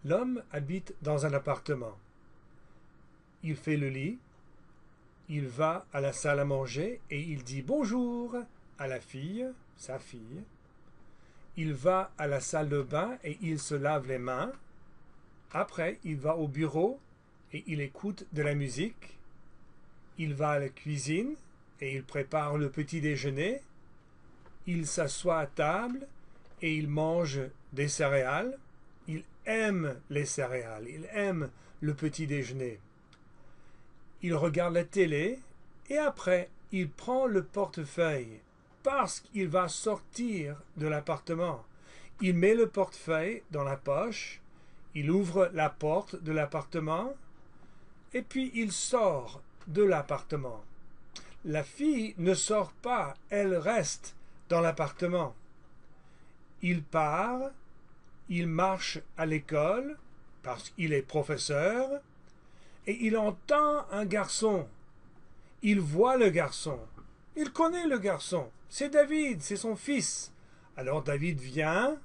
L'homme habite dans un appartement. Il fait le lit, il va à la salle à manger et il dit bonjour à la fille, sa fille. Il va à la salle de bain et il se lave les mains. Après, il va au bureau et il écoute de la musique. Il va à la cuisine et il prépare le petit déjeuner. Il s'assoit à table et il mange des céréales. Il aime les céréales, il aime le petit déjeuner. Il regarde la télé et après, il prend le portefeuille parce qu'il va sortir de l'appartement. Il met le portefeuille dans la poche, il ouvre la porte de l'appartement et puis il sort de l'appartement. La fille ne sort pas, elle reste dans l'appartement. Il part, il marche à l'école parce qu'il est professeur et il entend un garçon. Il voit le garçon. Il connaît le garçon. C'est David, c'est son fils. Alors David vient.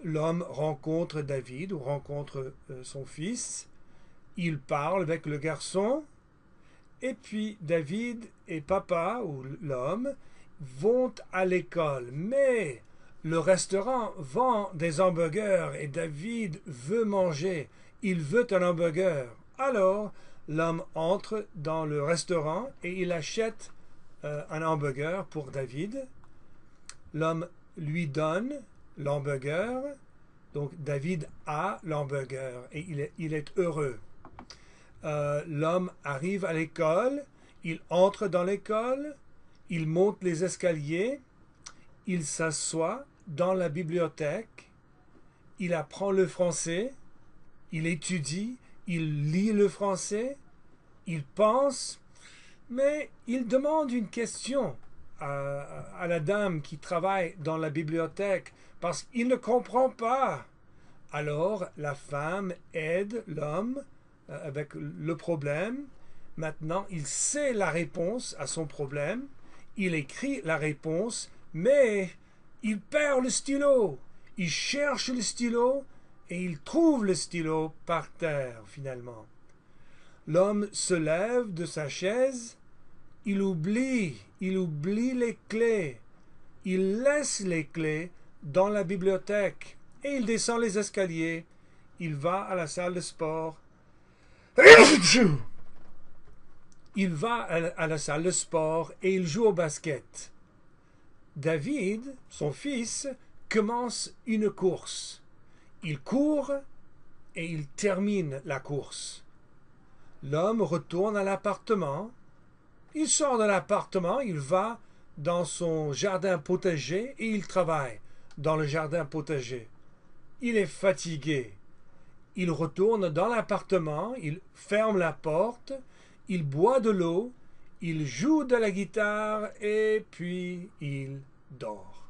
L'homme rencontre David ou rencontre son fils. Il parle avec le garçon. Et puis David et papa ou l'homme vont à l'école. Mais le restaurant vend des hamburgers et David veut manger. Il veut un hamburger. Alors l'homme entre dans le restaurant et il achète un hamburger pour David. L'homme lui donne l'hamburger. Donc David a l'hamburger et il est heureux. L'homme arrive à l'école, il entre dans l'école, il monte les escaliers, il s'assoit dans la bibliothèque, il apprend le français, il étudie, il lit le français, il pense, mais il demande une question à la dame qui travaille dans la bibliothèque parce qu'il ne comprend pas. Alors la femme aide l'homme avec le problème. Maintenant, il sait la réponse à son problème. Il écrit la réponse, mais il perd le stylo. Il cherche le stylo et il trouve le stylo par terre finalement. L'homme se lève de sa chaise. Il oublie les clés. Il laisse les clés dans la bibliothèque et il descend les escaliers. Il va à la salle de sport. Il va à la salle de sport et il joue au basket. David, son fils, commence une course. Il court et il termine la course. L'homme retourne à l'appartement. Il sort de l'appartement, il va dans son jardin potager et il travaille dans le jardin potager. Il est fatigué. Il retourne dans l'appartement, il ferme la porte, il boit de l'eau, il joue de la guitare et puis il dort.